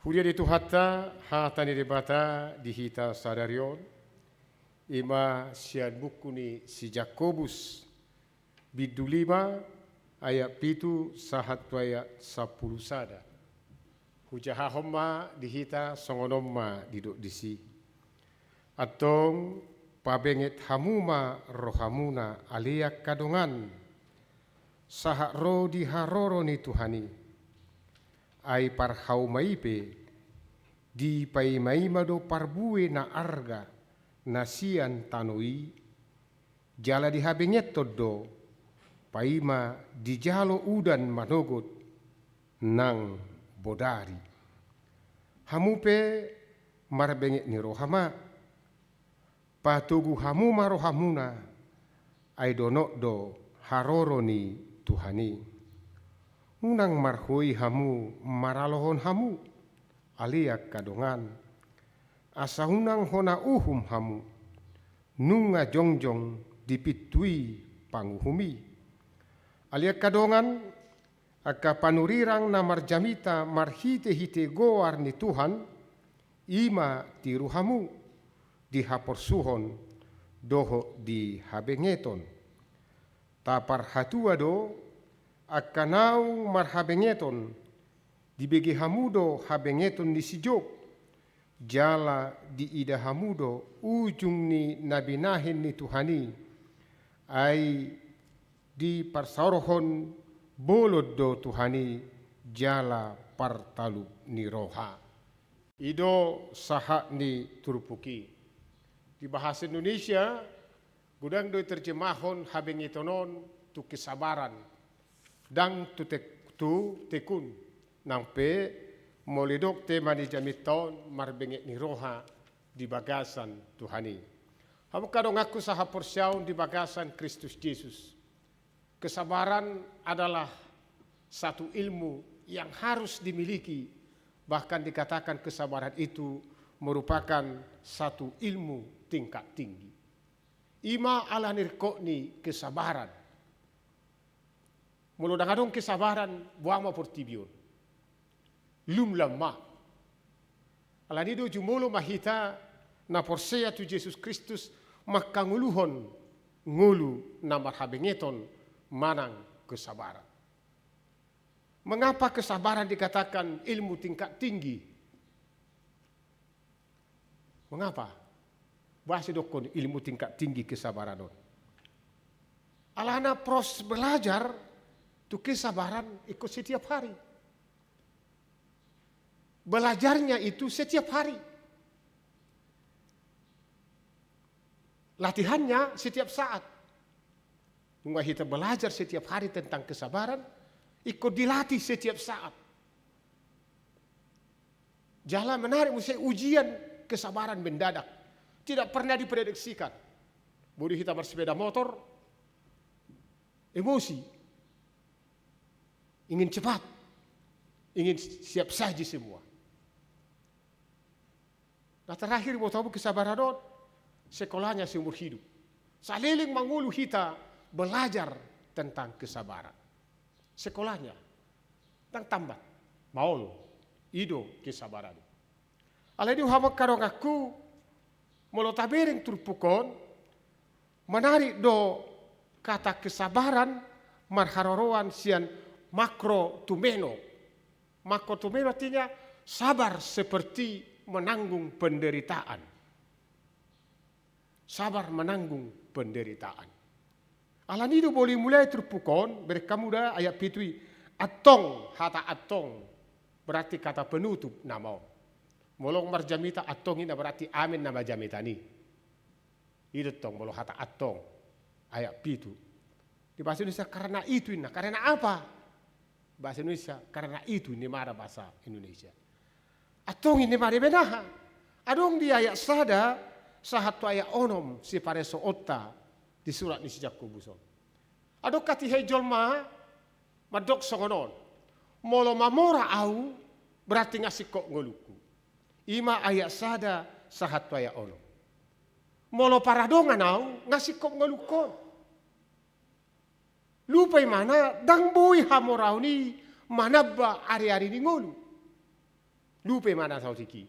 Huria di tuhata, hata ni debata di hita sadarion, ima sian buku ni si Jakobus bidu 5 ayat 7 sahat ayat 10 sada. Hujaha homma di hita songonomma diduk disi. Atong pabenget hamuma rohamuna aliak kadongan sahat ro di haroro ni Tuhani. Ai parhau maipe di pai maimado parbue na arga nasian tanoi jala di habenget todo paima di jalo udan manogot nang bodari hamupe marbenget ni rohama patugu hamuma rohamuna ai donok do haroro ni Tuhani. Unang marhui hamu maralohon hamu aliak kadongan asa unang hona uhum hamu nunga jongjong dipitui panguhumi aliak kadongan aka panurirang na marjamita marhite hite goar ni Tuhan ima tiru hamu di haporsuhon doho di habengeton tapar hatua do akanau marhabengeton dibegi hamudo habengeton di sijok jala di ida hamudo ujung ni nabinahin ni Tuhani ai di parsaurohon bolod do Tuhani jala partalu ni roha ido sahak ni turpuki di bahasa Indonesia gudang do terjemahon habengetonon tu kesabaran dang tu tekun nang pe moledok tema di jamiton marbenget ni roha di bagasan Tuhani. Hamu kadang aku saha porsiaun di bagasan Kristus Yesus. Kesabaran adalah satu ilmu yang harus dimiliki, bahkan dikatakan kesabaran itu merupakan satu ilmu tingkat tinggi. Ima ala nirkoni kesabaran. Mulu dangadong kesabaran buama portibion. Lum lama. Alanido jumulo mahita na porsea tu Yesus Kristus makanguluhon ngulu na marhabengeton manang kesabaran. Mengapa kesabaran dikatakan ilmu tingkat tinggi? Mengapa? Bahasa dokon ilmu tingkat tinggi kesabaran. Alana proses belajar itu kesabaran ikut setiap hari. Belajarnya itu setiap hari. Latihannya setiap saat. Tunggu kita belajar setiap hari tentang kesabaran, ikut dilatih setiap saat. Jalan menarik mesti ujian kesabaran mendadak. Tidak pernah diprediksikan. Budi kita bersepeda motor, emosi. Ingin cepat, ingin siap saji semua. Nah terakhir mau tahu kesabaran dot, sekolahnya seumur hidup. Saliling mangulu kita belajar tentang kesabaran. Sekolahnya, tang tambat, maul, ido kesabaran. Aledi hamak karong aku, molo tabering turpukon, menarik do kata kesabaran, marharoroan sian makro tumeno. Makro tumeno artinya sabar seperti menanggung penderitaan. Sabar menanggung penderitaan. Alan itu boleh mulai terpukon berkamuda ayat pitui atong hata atong berarti kata penutup nama. Molong marjamita atong ini berarti amin nama jamita ni. Itu tong molong hata atong ayat pitu. Di bahasa Indonesia karena itu ini karena apa? Bahasa Indonesia karena itu ini marah bahasa Indonesia. Atong ini marah benaha. Adong di ayat sada sahatu ayat onom si pareso otta di surat ni si Jakobuson. Adok katihai jolma madok songonon. Molo mamora au berarti ngasih kok ngoluku. Ima ayat sada sahatu ayat onom. Molo paradongan au ngasih kok ngolukon. Lupai mana dang boy hamorau ni manabba ari-ari ni ngolu. Lupe mana sautiki.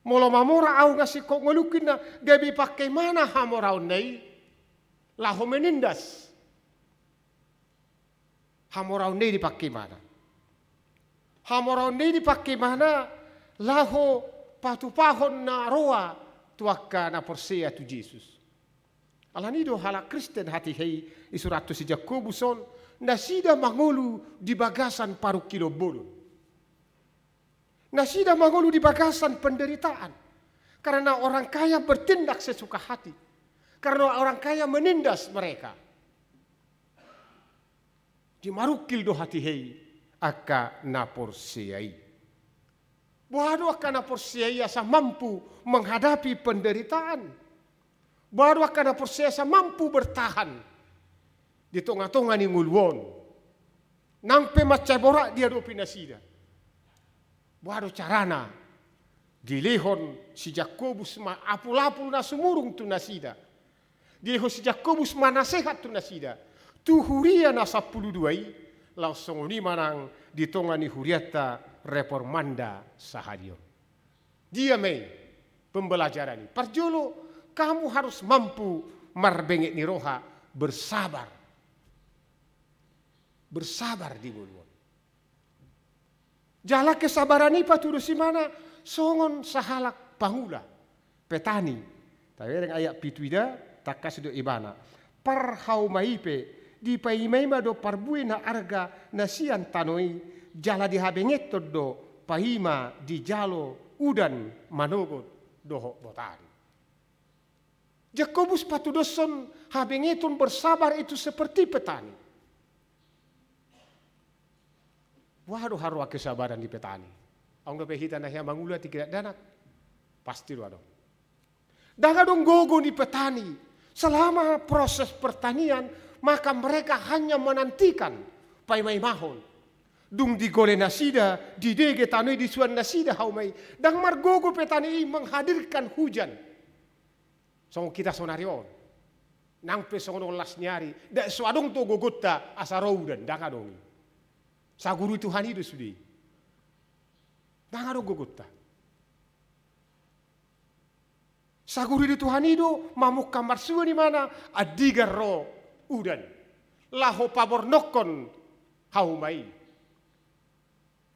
Molo mamora au ngasih kok ngelukin na gabi pakai mana hamorau nei laho menindas. Hamorau nei dipakai mana? Hamorau nei dipakai mana laho patu pahon na roa tuaka na porsia tu Jesus. Alanido hala Kristen hati hei isuratu si Jakobuson nasida mangolu di bagasan paru kilo bolu. Nasida mangolu di bagasan penderitaan. Karena orang kaya bertindak sesuka hati. Karena orang kaya menindas mereka. Di marukil do hati hei aka naporsiai. Baru aka naporsiai asa mampu menghadapi penderitaan. Baru aka naporsiai asa mampu bertahan. Di tengah-tengah ni ngulwon. Nampe macabora dia do pinasida. Baru carana dilehon si Jakobus ma apul-apul na sumurung tu nasida. Dilehon si Jakobus ma nasehat tu nasida. Tu huria na 12 langsung ni manang di tongani huriata reformanda sahadion. Dia mei pembelajaran ini. Parjolo kamu harus mampu marbengek ni roha bersabar. Bersabar di buluan. Jala kesabaran ipa tuduh si mana songon sahalak pangula petani. Tapi yang ayak pituida takas do ibana. Parhau maipe di paimai do parbui na arga nasian tanoi jala di habengeto do paima di jalo udan manogot dohok botari. Jakobus patudoson habengeton bersabar itu seperti petani. Waduh haru kesabaran di petani. Ang napehita na siya mangula tiga danak. Pasti lo adong. Dangadong gogo di petani. Selama proses pertanian, maka mereka hanya menantikan paimai mahon. Dung di gole nasida, di dege tanoi di suan nasida haumai. Dang margogo petani menghadirkan hujan. Song kita sonarion. Nang pe songon las nyari. Da suadong to gogota asaraudan dangadong. Saguru Tuhan itu sudah. Nangaro gogota. Saguru di Tuhan itu mamuk kamar suwe di mana adigar ro udan. Laho pabor nokon haumai.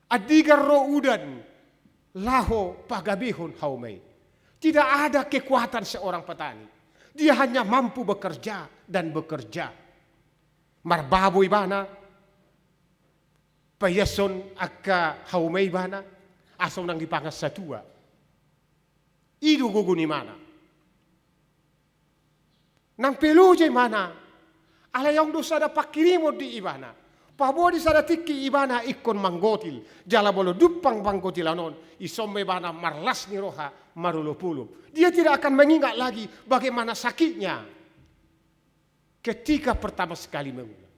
Adigar ro udan. Laho pagabihon haumai. Tidak ada kekuatan seorang petani. Dia hanya mampu bekerja dan bekerja. Marbaboy bana. Payason aka haumay bana asaw nang dipangas sa tua. Idu guguni mana. Nang peluje mana. Alayong dosa da pakirimo di ibana. Pabodi sa tiki ibana ikon manggotil. Jala bolo dupang manggotil anon. Isome bana marlas ni roha marulupulup. Dia tidak akan mengingat lagi bagaimana sakitnya. Ketika pertama sekali mengulang.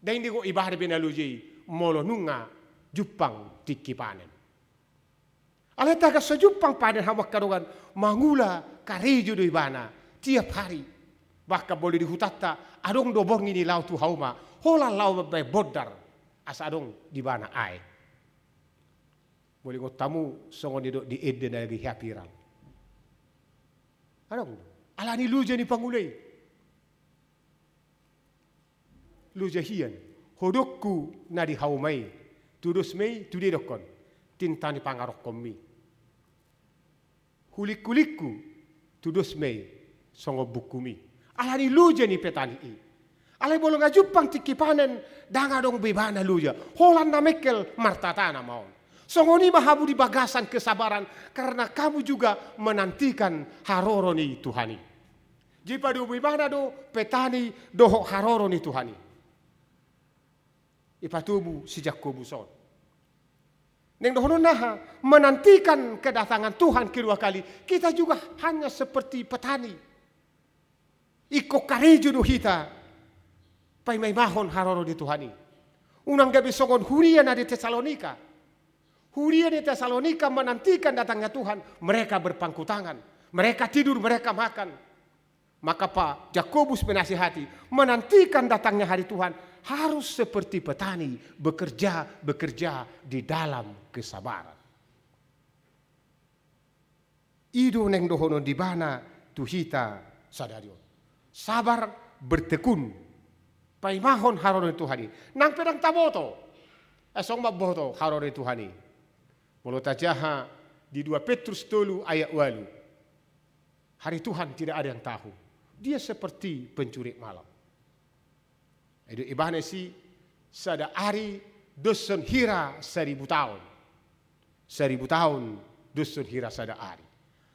Dan ini kok ibadah benalujei. Molo nunga jupang tiki panen. Aleta ka sa jupang panen hawak kadongan mangula karejo do ibana tiap hari. Bahkan boleh dihutata adong dobong ini lau tu hauma hola lau bay bodar asa adong di bana ai. Boleh ngotamu songon di eden lagi hapiran. Adong alani luja ni pangulay. Luja hian. Hodokku na di haumai, tudus mei tudi dokon, tintani pangarok komi. Hulik-kulikku, tudus mei songo bukumi. Alani luja ni petani i. Alai bolong ajupang tiki panen, danga dong bebana luja. Holan na mekel martatana maon. Songo ni mahabu di bagasan kesabaran, karena kamu juga menantikan haroroni Tuhani. Jipa do bebana do petani dohok haroroni Tuhani. Ipatubu si Jakobuson. Neng dohono naha menantikan kedatangan Tuhan kedua kali. Kita juga hanya seperti petani. Iko karejo do hita. Pai mai mahon haroro di Tuhani. Unang gabi songon huria na di Tesalonika. Huria di Tesalonika menantikan datangnya Tuhan. Mereka berpangku tangan. Mereka tidur, mereka makan. Maka Pak Jakobus menasihati. Menantikan datangnya hari Tuhan. harus seperti petani bekerja di dalam kesabaran. Ido neng dohono di bana tuhita sadario. Sabar bertekun. Paimahon harore Tuhani. Nang pedang taboto. Esong maboto harore Tuhani. Mulut ajaha di 2 Petrus 3 ayat 8. Hari Tuhan tidak ada yang tahu. Dia seperti pencuri malam. Itu ibane si sada hari dusun hira 1000 tahun. 1000 tahun dusun hira sada hari.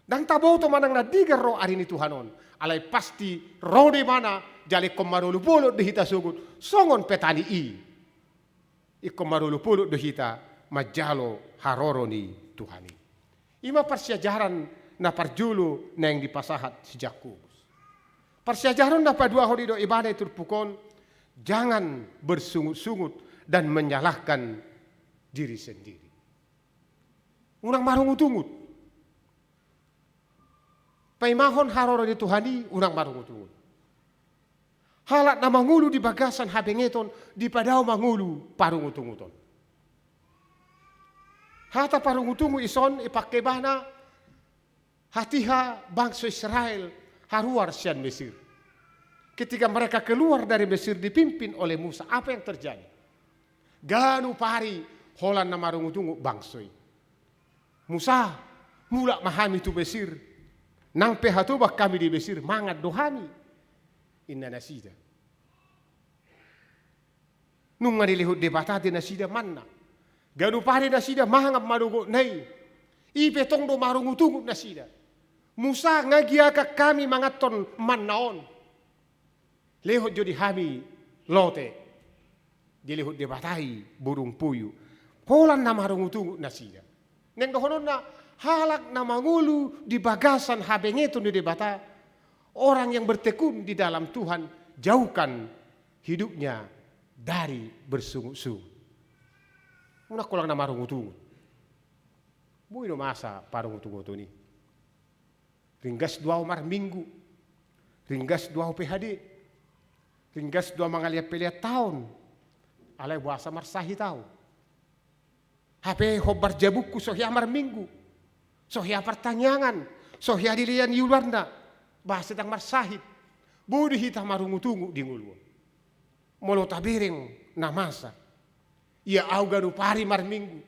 Dan taboto manang na digar ro ari ni Tuhanon. Alay pasti ro di mana jali komarulu pulot dehita sugut songon petani i komarulu pulot dehita majalo haroroni Tuhani. Ima persiajaran na parjulu na yang dipasahat si Jakobus. Persiajaran na padua hodi do ibadah turpukon jangan bersungut-sungut dan menyalahkan diri sendiri. Unang marungut-ungut. Paimahon haroroni Tuhani unang marungut-ungut. Halat na mangulu di bagasan habengeton di padao mangulu parungutunguton. Hata parungutungu ison ipakai bana hatiha bangsa Israel haruar sian Mesir. Ketika mereka keluar dari Mesir dipimpin oleh Musa, apa yang terjadi? Ganu pari holan na marungutungu bangsoi. Musa mulak mahami tu Mesir. Nang pehatubak kami di Mesir mangat dohami. Inna nasida. Nung ngalilihut debatati nasida manna. Ganu pari nasida mahangap marugo nay. Ipetong do marungutungut nasida. Musa ngagiaka kami mangaton mannaon. Lehot jodi hami lote. Dilihut debatai burung puyu. Holan na marungutungut nasida. Neng dohonon na halak na mangulu di bagasan habengetun di debata. Orang yang bertekun di dalam Tuhan jauhkan hidupnya dari bersungut-sungut. Una kolang na marungutungut. Buino masa parungutungut ini. Ringgas 2 mar minggu. Ringgas 2 PHD. Ringgas 2 mangalia peliat tahun. Alay buasa mar sahi tahu. HP hobar jabuku sohya mar minggu. Sohya pertanyaan. Sohya dilian yularna. Bahasa tang marsahid. Budi hita marungutungu di ngulu. Molo tabireng na masa. Ia auga no pari mar minggu.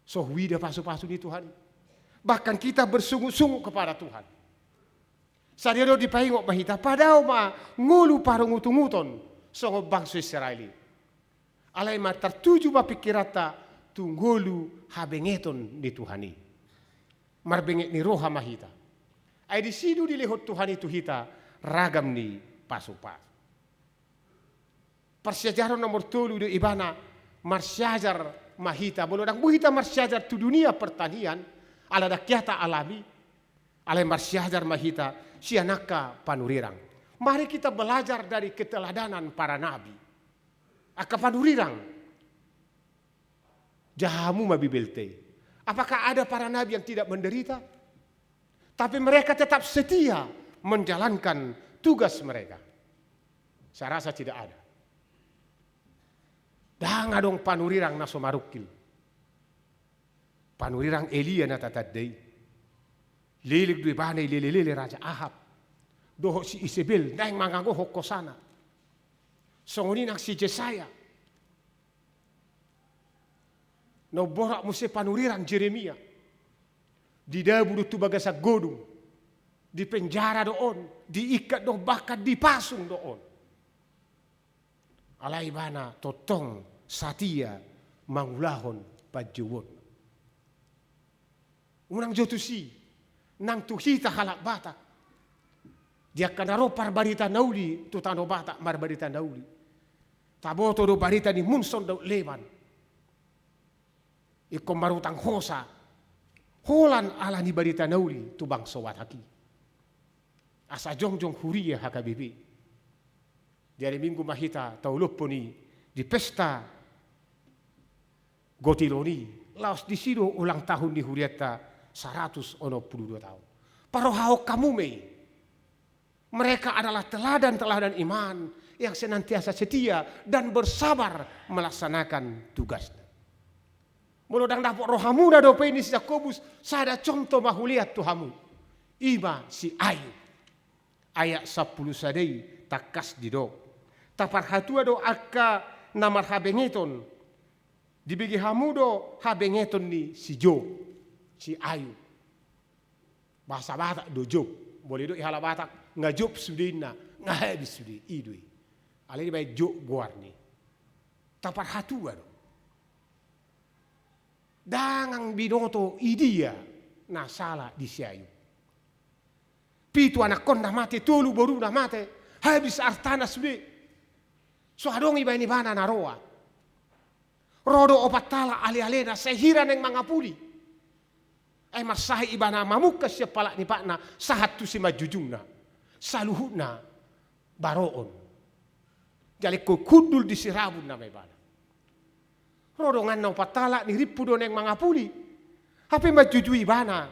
So wida pasu-pasu ni Tuhan. Bahkan kita bersungut-sungut kepada Tuhan. Sadero dipaingok mahita padao ma ngulu parungutunguton songo bangsa Israeli. Alay ma tertuju ba pikirata tunggulu habengeton di Tuhani. Marbengek ni roha mahita. Ay di sidu dilihot Tuhan itu hita ragam ni pasupas. Persiajaran nomor 3 di ibana marsyajar mahita. Bolodang buhita marsyajar tu dunia pertanian ala dakyata alami. Alai marsyajar mahita sianaka panurirang. Mari kita belajar dari keteladanan para nabi. Aka panurirang. Jahamu mabibelte. Apakah ada para nabi yang tidak menderita? Tapi mereka tetap setia menjalankan tugas mereka. Saya rasa tidak ada. Danga dong panurirang na somarukil. Panurirang Elia na tatadday. Lilig dui banay lililili Raja Ahab. Doho si Isabel na yung mangago hokosana. Songuninang si Jesaya. No borak mo si panurirang Jeremia. Di dabudu tu baga sa godong. Di penjara doon. Diikat doon. Bahkan dipasong doon. Alay bana totong satia mangulahon pajuwon. Unang jotusi. Nang tuhita halak batak. Dia kanaro parbarita nauli. Tutano batak marbarita nauli. Taboto do barita ni munson do leman. Iko marutang hosa. Holan ala ni barita nauli tubang sowat haki. Asa jongjong huria hakabibi. Dari minggu mahita tauluponi di pesta Gotiloni. Laos di sido ulang tahun di huriata 182 tahun. Parohao kamu mei. Mereka adalah teladan-teladan iman yang senantiasa setia dan bersabar melaksanakan tugasnya. Mulodang dapat rohamu na dope ini si Yakobus sada contoh mahuliat Tuhamu. Ima si Ayu. Ayat 10 sadai takas di do. Tapar hatua do akka namar habengeton. Dibagi hamudo habengeton ni si Job. Si Ayu. Bahasa Batak do Job. Boleh do ihala Batak ngajob sudina ngahabis sudi idui. Ali di baik Job guarni. Tapar hatua do. Dangang binoto idia na sala di siayu. Pitu anak kon na mate tolu boru na mate habis artana sude. So adong iba ini bana na roa. Rodo opatala ali-alena sehira neng mangapuli. Masahi iba na mamuka siya pala ni pakna sahat tu si majujungna. Saluhuna baroon. Jali ko kudul di sirabun na may bana. Rodongan nang patala ni ripudo neng mangapuli. Hape majujui bana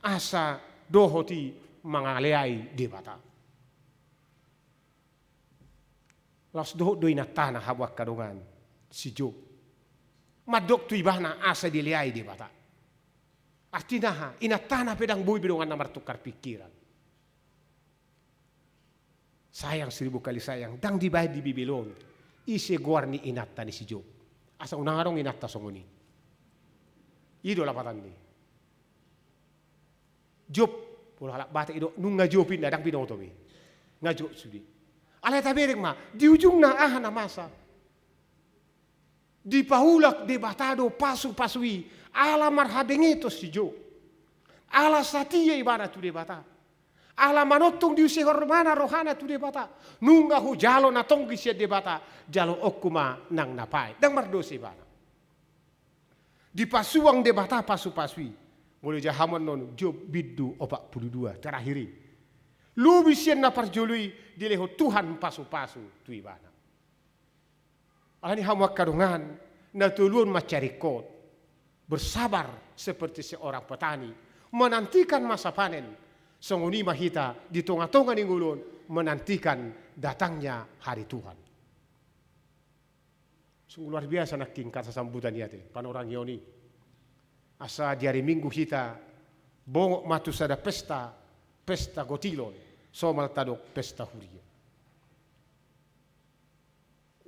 asa dohoti mangaleai di bata. Las dohot do inatana habak kadongan si Job. Madok tu ibana asa dileai di bata. Artinya inatana pedang bui bidongan namar tukar pikiran. Sayang 1000 kali sayang. Dang dibayar di Bibilon. Isi guarni inata ni si Job. Asa unang arong inata songoni. Ido lapatan ni. Job. Pula halak bata ido. Nung ngajopin na dang pinotobi. Ngajop sudi. Alay tabirik ma. Di ujung na aha na masa. Di pahulak de batado pasu-pasui. Ala marhabengito si Job. Ala satia ibana tu de bata. Ala manotong di usia hormana rohana tu de bata. Nunga hu jalo na tonggi siya de bata. Jalo okuma nang napai. Dang mardosi bana. Di pasuang de bata pasu-pasui. Mulai jahaman non Job bidu 42 terakhiri. Lubi siya na parjului dileho Tuhan pasu-pasu tu ibana. Alani hamuak kadungan na tuluan macari kot. Bersabar seperti seorang petani. Menantikan masa panen. Songoni mahita di tengah-tengah ninggulun menantikan datangnya hari Tuhan. Sungguh luar biasa nak kata sambutan yate panorang yoni. Asa di hari Minggu kita bongok matu sada pesta gotilon, somal tadok pesta huria.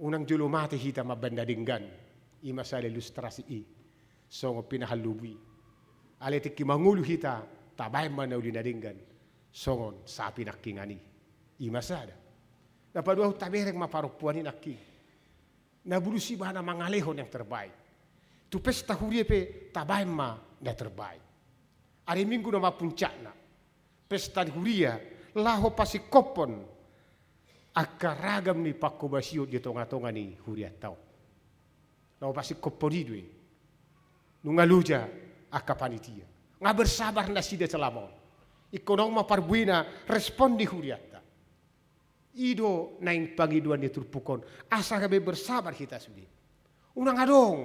Unang julu mati kita mabanda dinggan, ima sa ilustrasi i, songo pinahalubi. Aletik mangulu kita tabay man na uli na dinggan, songon sapi nakingani. Imasada. Napadua tabereng maparupuan ni nakki. Nabulusi ba na mangalehon yang terbaik. Tu pesta huria pe tabay ma na terbaik. Hari Minggu na mapuncak na. Pesta huria laho pasikopon akaragam ni pakobasio di tonga-tonga ni huria tau. Laho pasikopon idwe. Nungaluja akapanitia. Nga bersabar na sida selamon. Ikonong maparbuina respon di huriata. Ido naing pangiduan di turpukon. Asa kami bersabar kita sudi. Unang adong.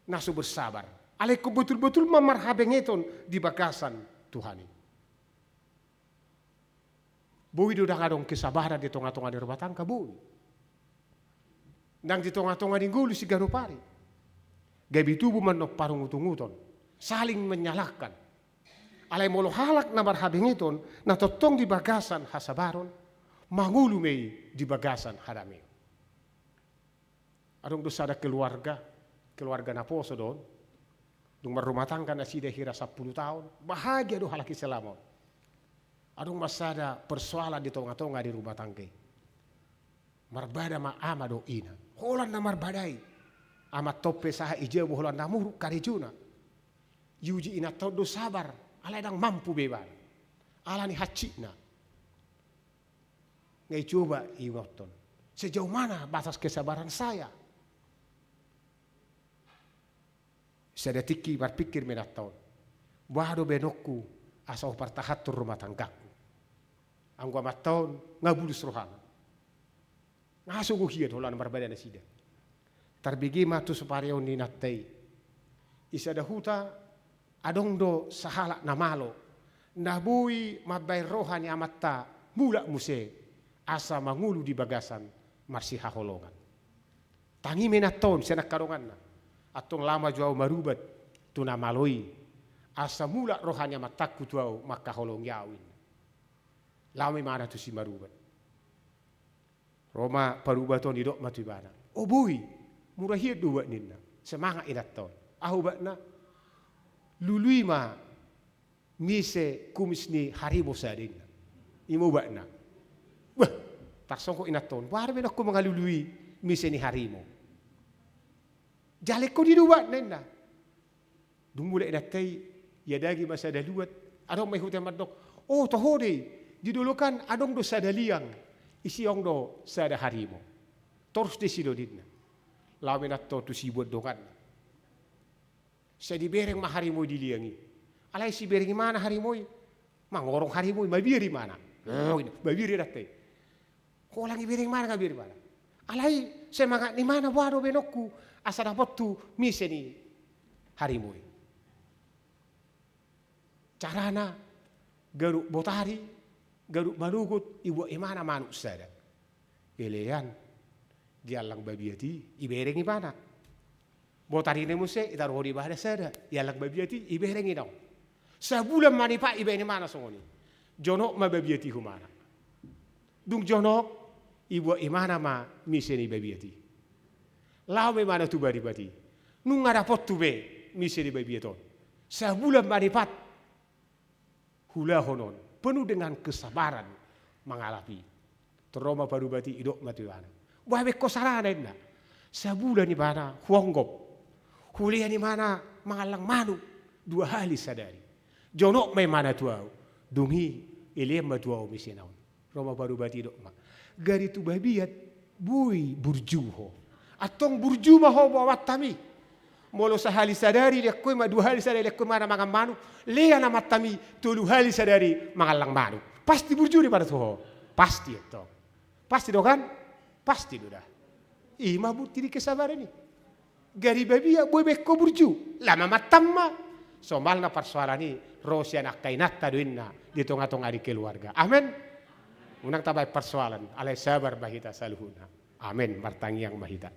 Nasu bersabar. Aleko betul-betul mamarhabengeton di bagasan Tuhan. Bui do adong kesabaran di tengah-tengah di rumah tangga bui. Nang di tengah-tengah di gulu si ganupari. Gabi tubuh manok parung utung-uton. Saling menyalahkan. Alay molo halak na marhabingiton na totong di bagasan hasabaron, mangulumay di bagasan hadami. Adong dosa ada keluarga na poso doon, nung marumah tangga na sida hira 10 tahun, bahagia do halaki selamon. Adong masada persoalan di tonga-tonga di rumah tangga. Marbada ma ama do ina. Holan na marbadai. Ama tope saha ijebu holan na muru karijuna. Yuji ina tau do sabar, alay dang mampu beban. Alani hacina. Ngai coba ingoton. Sejauh mana batas kesabaran saya? Saya tiki berpikir menatau. Wahdo benokku asal partahatur rumah tanggaku. Anggo matau ngabulus rohana. Ngasugu hiat holan berbeda sida. Tarbigi matu suparion ni natai. Isa dahuta adong do sahala na malo. Nabui mabay rohani amatta mula muse asa mangulu di bagasan marsi haholongan. Tangi menaton senak karongan atong lama jauh marubat tuna maloi asa mula rohanya matakku tuau maka holong yawin. Lama mana tu si marubat. Roma parubaton idok matibana. Oh boy, murah hiat dua nina. Semangat inaton. Ahubakna lului ma mise kumisni harimau sadin. Imo bakna. Wah, tak songko inaton. Warbe nak ko mengalului mise ni harimau. Jale ko di dua nena. Dumule natai ya dagi masa daluat. Adong mai hutan madok. Oh tohode didulukan adong do sada liang. Isi ong do sada harimau. Terus di sido dinna. Lawe nato tu si buat dokan. Saya dibereng mah harimau diliangi. Alai si bereng mana harimau? Mangorong harimau, mabiri mana? Oh, mabiri datai. Kau lagi bereng mana kabiri mana? Alai semangat ni mana wado benokku asa dapat tu mise ni harimau. Carana garuk botari, garuk malugut ibu imana manuk sada. Elean dialang babiati ibereng imana. Botari ni muse itaruh di bahada sada. Dialang babiati ibereng idau. Sebulan manipa ibe ni mana songoni. Jonok ma babiati humana. Dung jonok ibu imana ma mise ni babiati. Lawe mana tu bari-bari. Nung ada pot tu be mise ni babiaton. Sebulan manipat hula honon penuh dengan kesabaran menghadapi trauma parubati idok matiwana. Wabe ko sarana na. Sebulan ni mana huanggop. Kuliah ni mana mengalang manu dua hali sadari. Jonok mai mana tuau. Dungi iliem tuau misinaun. Roma parubati idok ma. Gari tu babiat bui burjuho. Atong burjuma ho bawat tami. Molo sahali sadari lekoi ma dua hali sadari lekoi mana mangan manu. Lea na matami tulu hali sadari mangalang manu. Pasti burjuri pada tuho. Pasti itu. Pasti do kan? Pasti do dah. Ima buti di kesabaran ni. Gari babia boy bekko burju. Lama matamma. Somal na persoalan ni Rosia nak kainat taduinna di tengah-tengah di keluarga. Amin. Unang tabay persoalan. Alay sabar bahita saluhuna. Amin. Martangi yang mahita.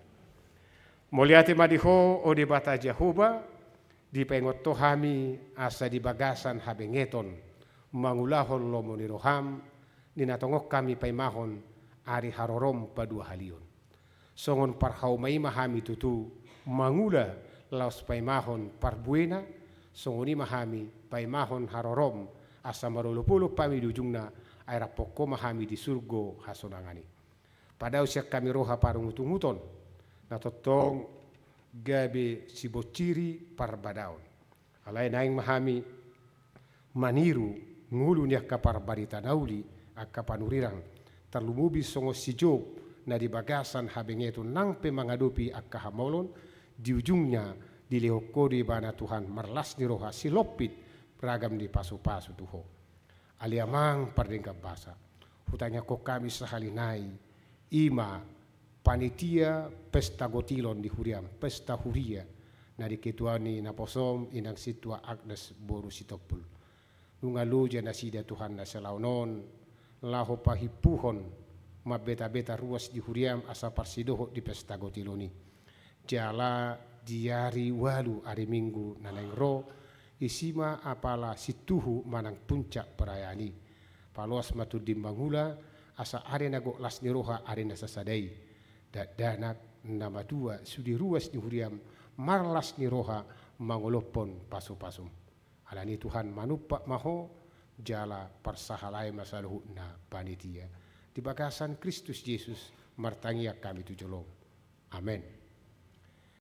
Mulyati madiho o di bata Jehovah di pengot tohami asa di bagasan habengeton mangulahon lomo ni roham ninatongok kami paimahon ari harorom padua halion. Songon parhau mai mahami tutu mangula laos paimahon parbuena songoni mahami paimahon harorom asa marulupuluk pami dujungna aira poko mahami di surgo hasonangani. Pada usia kami roha parungutung-uton na totong gabe sibociri parbadaon. Alai naing mahami maniru ngulu niak kapar barita nauli akka panurirang terlumubi songo si Job na di bagasan habengetu nang pe mangadupi akka hamolon di ujungnya di lehokodi bana Tuhan merlas di roha silopit beragam di pasu-pasu tuho. Aliamang pardengka basa hutanya ko kami sahalinai ima panitia pesta gotilon di huriam pesta huria na di ketuani na posom inang situa Agnes boru sitopul nungalu jana sida Tuhan na selaunon laho pahipuhon mabeta-beta ruas di huriam asa parsidoho di pesta gotiloni jala diari walu hari minggu nanang ro isima apala situhu manang puncak perayani palos matu dimbangula asa arena go las ni roha arena sasadai danak nama dua sudi ruas di huriam marlas ni roha mangolopon pasu-pasum alani Tuhan manupak maho jala persahalai masaluh na panitia di bagasan Kristus Yesus martangia kami tujolong amin.